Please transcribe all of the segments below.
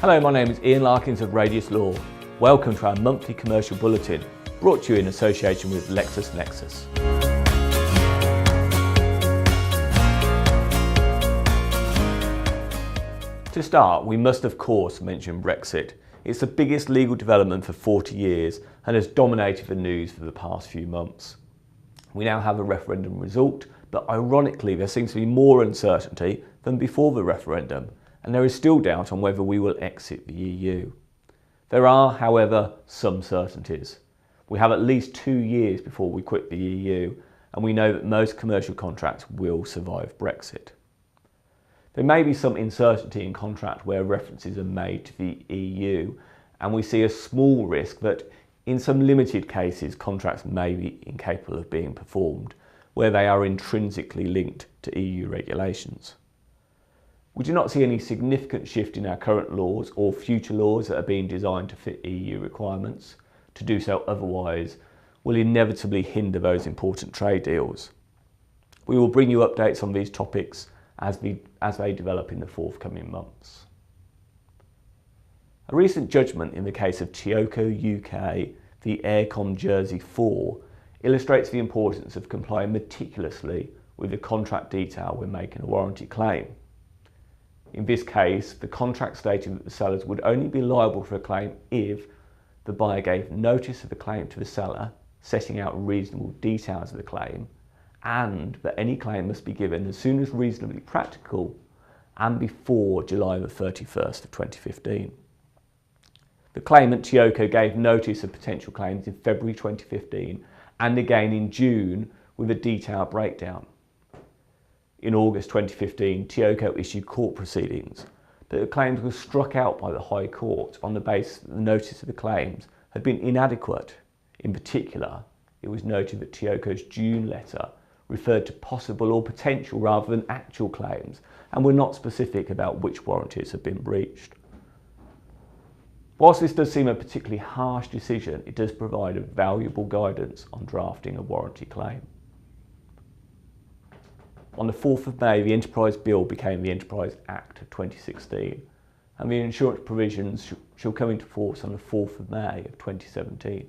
Hello, my name is Ian Larkins of Radius Law. Welcome to our monthly commercial bulletin, brought to you in association with LexisNexis. To start, we must of course mention Brexit. It's the biggest legal development for 40 years and has dominated the news for the past few months. We now have a referendum result, but ironically there seems to be more uncertainty than before the referendum, and there is still doubt on whether we will exit the EU. There are, however, some certainties. We have at least 2 years before we quit the EU, and we know that most commercial contracts will survive Brexit. There may be some uncertainty in contract where references are made to the EU, and we see a small risk that in some limited cases contracts may be incapable of being performed, where they are intrinsically linked to EU regulations. We do not see any significant shift in our current laws or future laws that are being designed to fit EU requirements. To do so otherwise will inevitably hinder those important trade deals. We will bring you updates on these topics as they develop in the forthcoming months. A recent judgment in the case of TUPE UK v Aircom Jersey 4 illustrates the importance of complying meticulously with the contract detail when making a warranty claim. In this case, the contract stated that the sellers would only be liable for a claim if the buyer gave notice of the claim to the seller, setting out reasonable details of the claim, and that any claim must be given as soon as reasonably practical and before July the 31st of 2015. The claimant, TUPE, gave notice of potential claims in February 2015 and again in June with a detailed breakdown. In August 2015, TUPE issued court proceedings, but the claims were struck out by the High Court on the basis that the notice of the claims had been inadequate. In particular, it was noted that TUPE's June letter referred to possible or potential rather than actual claims and were not specific about which warranties had been breached. Whilst this does seem a particularly harsh decision, it does provide a valuable guidance on drafting a warranty claim. On the 4th of May, the Enterprise Bill became the Enterprise Act of 2016, and the insurance provisions shall come into force on the 4th of May of 2017.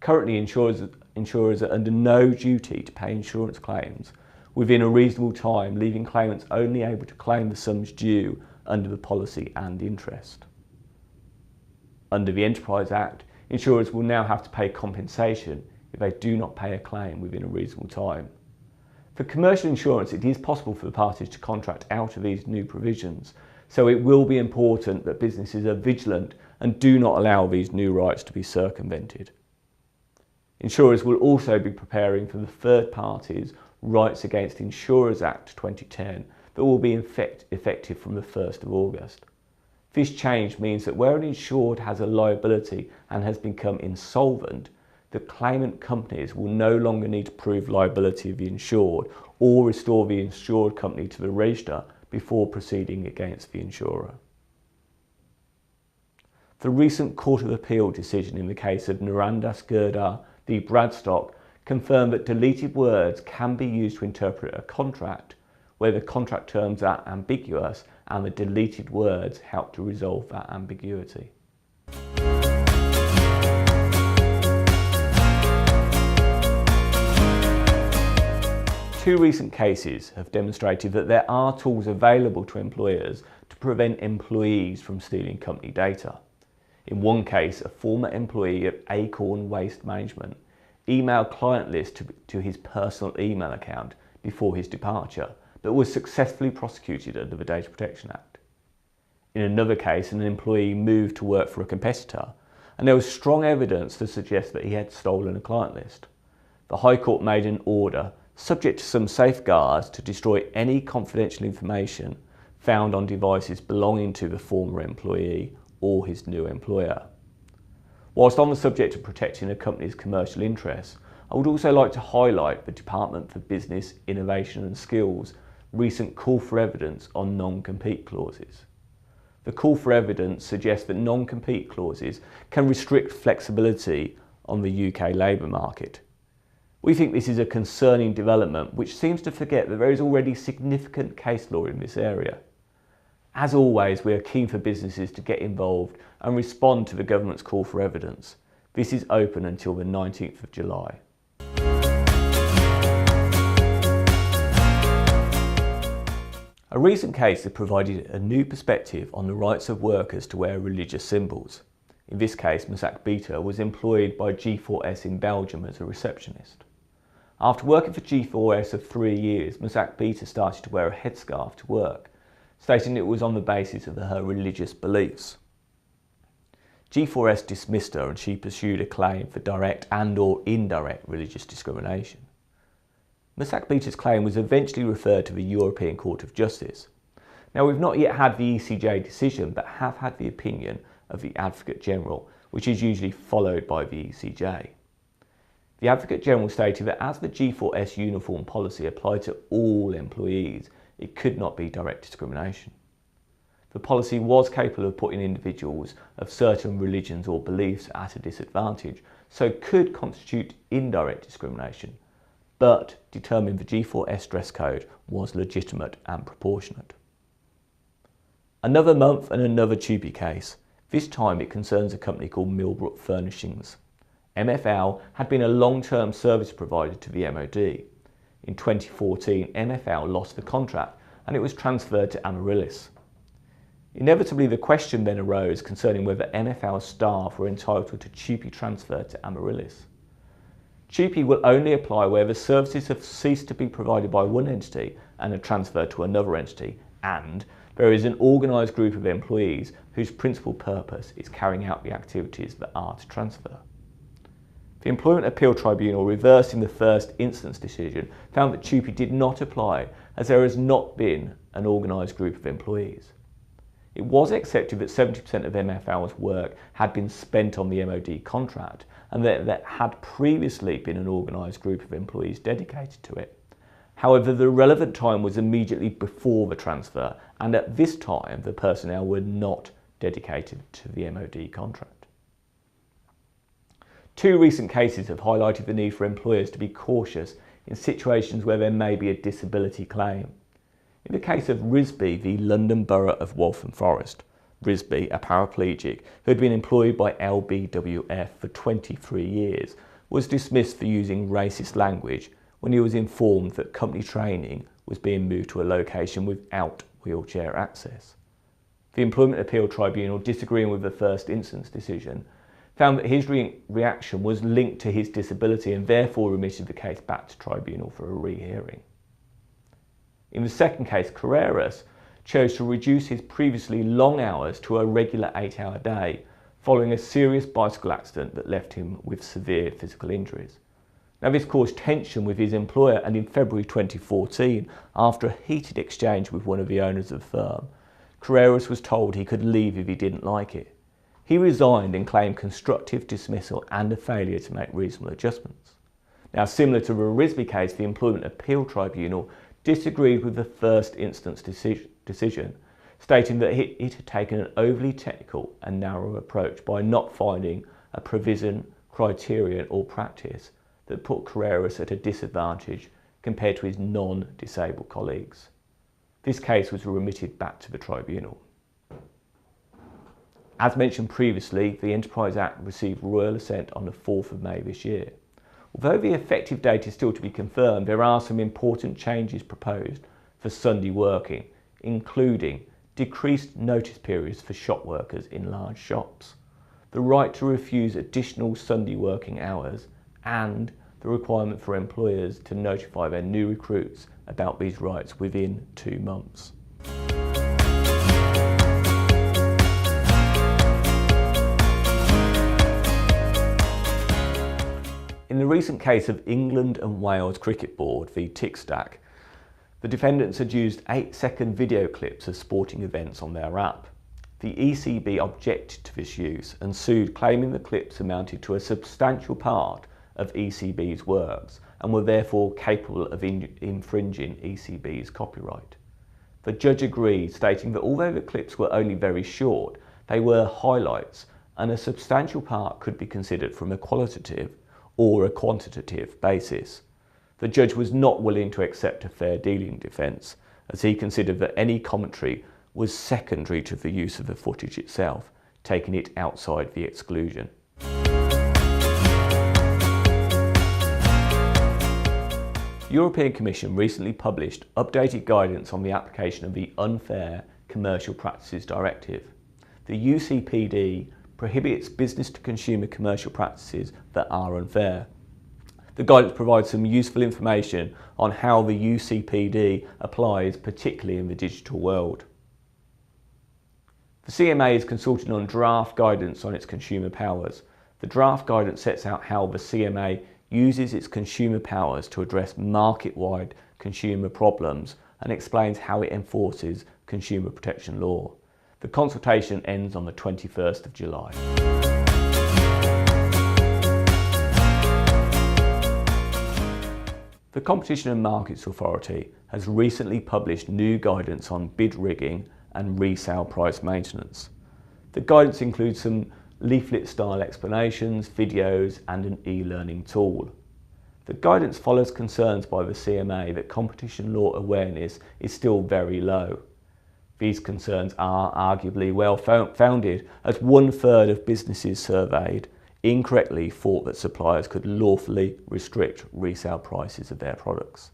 Currently, insurers are under no duty to pay insurance claims within a reasonable time, leaving claimants only able to claim the sums due under the policy and interest. Under the Enterprise Act, insurers will now have to pay compensation if they do not pay a claim within a reasonable time. For commercial insurance, it is possible for the parties to contract out of these new provisions, so it will be important that businesses are vigilant and do not allow these new rights to be circumvented. Insurers will also be preparing for the third parties' Rights Against Insurers Act 2010 that will be effective from the 1st of August. This change means that where an insured has a liability and has become insolvent, the claimant companies will no longer need to prove liability of the insured or restore the insured company to the register before proceeding against the insurer. The recent Court of Appeal decision in the case of Naranda v Bradstock confirmed that deleted words can be used to interpret a contract where the contract terms are ambiguous and the deleted words help to resolve that ambiguity. Two recent cases have demonstrated that there are tools available to employers to prevent employees from stealing company data. In one case, a former employee of Acorn Waste Management emailed client lists to his personal email account before his departure, but was successfully prosecuted under the Data Protection Act. In another case, an employee moved to work for a competitor, and there was strong evidence to suggest that he had stolen a client list. The High Court made an order subject to some safeguards to destroy any confidential information found on devices belonging to the former employee or his new employer. Whilst on the subject of protecting a company's commercial interests, I would also like to highlight the Department for Business, Innovation and Skills' recent call for evidence on non-compete clauses. The call for evidence suggests that non-compete clauses can restrict flexibility on the UK labour market. We think this is a concerning development which seems to forget that there is already significant case law in this area. As always, we are keen for businesses to get involved and respond to the government's call for evidence. This is open until the 19th of July. A recent case has provided a new perspective on the rights of workers to wear religious symbols. In this case, Mazak Bita was employed by G4S in Belgium as a receptionist. After working for G4S for 3 years, Mazak Bita started to wear a headscarf to work, stating it was on the basis of her religious beliefs. G4S dismissed her and she pursued a claim for direct and/or indirect religious discrimination. Mazak Bita's claim was eventually referred to the European Court of Justice. Now, we've not yet had the ECJ decision, but have had the opinion of the Advocate General, which is usually followed by the ECJ. The Advocate General stated that as the G4S uniform policy applied to all employees, it could not be direct discrimination. The policy was capable of putting individuals of certain religions or beliefs at a disadvantage, so could constitute indirect discrimination, but determined the G4S dress code was legitimate and proportionate. Another month and another TUPE case. This time it concerns a company called Millbrook Furnishings. MFL had been a long-term service provider to the MOD. In 2014, MFL lost the contract and it was transferred to Amaryllis. Inevitably, the question then arose concerning whether MFL staff were entitled to TUPE transfer to Amaryllis. TUPE will only apply where the services have ceased to be provided by one entity and are transferred to another entity, and there is an organised group of employees whose principal purpose is carrying out the activities that are to transfer. The Employment Appeal Tribunal, reversing the first instance decision, found that TUPE did not apply as there has not been an organised group of employees. It was accepted that 70% of MFL's work had been spent on the MOD contract and that there had previously been an organised group of employees dedicated to it. However, the relevant time was immediately before the transfer, and at this time the personnel were not dedicated to the MOD contract. 2 recent cases have highlighted the need for employers to be cautious in situations where there may be a disability claim. In the case of Risby v London Borough of Waltham Forest, Risby, a paraplegic who had been employed by LBWF for 23 years, was dismissed for using racist language when he was informed that company training was being moved to a location without wheelchair access. The Employment Appeal Tribunal, disagreeing with the first instance decision, found that his reaction was linked to his disability and therefore remitted the case back to tribunal for a rehearing. In the second case, Carreras chose to reduce his previously long hours to a regular 8-hour day following a serious bicycle accident that left him with severe physical injuries. Now, this caused tension with his employer, and in February 2014, after a heated exchange with one of the owners of the firm, Carreras was told he could leave if he didn't like it. He resigned and claimed constructive dismissal and a failure to make reasonable adjustments. Now, similar to the Risby case, the Employment Appeal Tribunal disagreed with the first instance decision, stating that it had taken an overly technical and narrow approach by not finding a provision, criterion or practice that put Carreras at a disadvantage compared to his non-disabled colleagues. This case was remitted back to the tribunal. As mentioned previously, the Enterprise Act received royal assent on the 4th of May this year. Although the effective date is still to be confirmed, there are some important changes proposed for Sunday working, including decreased notice periods for shop workers in large shops, the right to refuse additional Sunday working hours, and the requirement for employers to notify their new recruits about these rights within 2 months. In the recent case of England and Wales Cricket Board v Tic-Stac, the defendants had used 8-second video clips of sporting events on their app. The ECB objected to this use and sued, claiming the clips amounted to a substantial part of ECB's works and were therefore capable of infringing ECB's copyright. The judge agreed, stating that although the clips were only very short, they were highlights and a substantial part could be considered from a qualitative or a quantitative basis. The judge was not willing to accept a fair dealing defence, as he considered that any commentary was secondary to the use of the footage itself, taking it outside the exclusion. The European Commission recently published updated guidance on the application of the Unfair Commercial Practices Directive. The UCPD prohibits business-to-consumer commercial practices that are unfair. The guidance provides some useful information on how the UCPD applies, particularly in the digital world. The CMA is consulting on draft guidance on its consumer powers. The draft guidance sets out how the CMA uses its consumer powers to address market-wide consumer problems and explains how it enforces consumer protection law. The consultation ends on the 21st of July. The Competition and Markets Authority has recently published new guidance on bid rigging and resale price maintenance. The guidance includes some leaflet-style explanations, videos and an e-learning tool. The guidance follows concerns by the CMA that competition law awareness is still very low. These concerns are arguably well founded, as 1/3 of businesses surveyed incorrectly thought that suppliers could lawfully restrict resale prices of their products.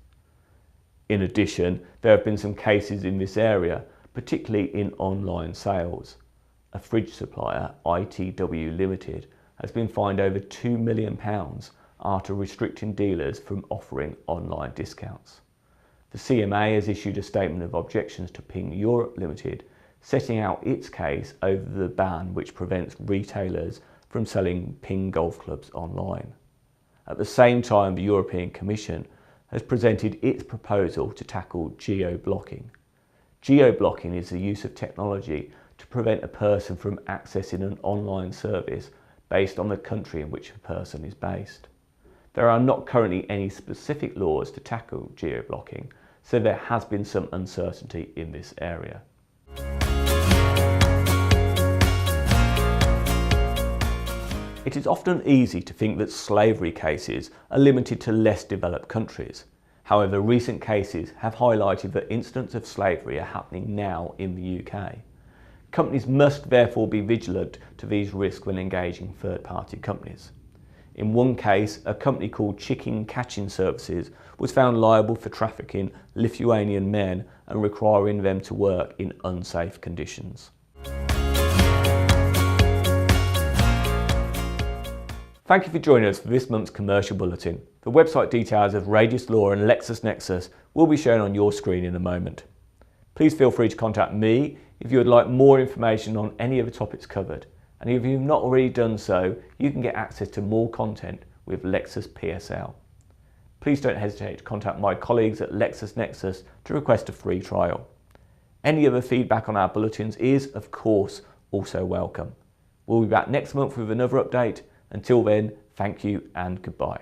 In addition, there have been some cases in this area, particularly in online sales. A fridge supplier, ITW Limited, has been fined over £2 million after restricting dealers from offering online discounts. The CMA has issued a statement of objections to Ping Europe Limited, setting out its case over the ban which prevents retailers from selling Ping golf clubs online. At the same time, the European Commission has presented its proposal to tackle geo-blocking. Geo-blocking is the use of technology to prevent a person from accessing an online service based on the country in which a person is based. There are not currently any specific laws to tackle geo-blocking, so there has been some uncertainty in this area. It is often easy to think that slavery cases are limited to less developed countries. However, recent cases have highlighted that incidents of slavery are happening now in the UK. Companies must therefore be vigilant to these risks when engaging third-party companies. In one case, a company called Chicken Catching Services was found liable for trafficking Lithuanian men and requiring them to work in unsafe conditions. Thank you for joining us for this month's Commercial Bulletin. The website details of Radius Law and LexisNexis will be shown on your screen in a moment. Please feel free to contact me if you would like more information on any of the topics covered. And if you've not already done so, you can get access to more content with Lexis PSL. Please don't hesitate to contact my colleagues at LexisNexis to request a free trial. Any other feedback on our bulletins is, of course, also welcome. We'll be back next month with another update. Until then, thank you and goodbye.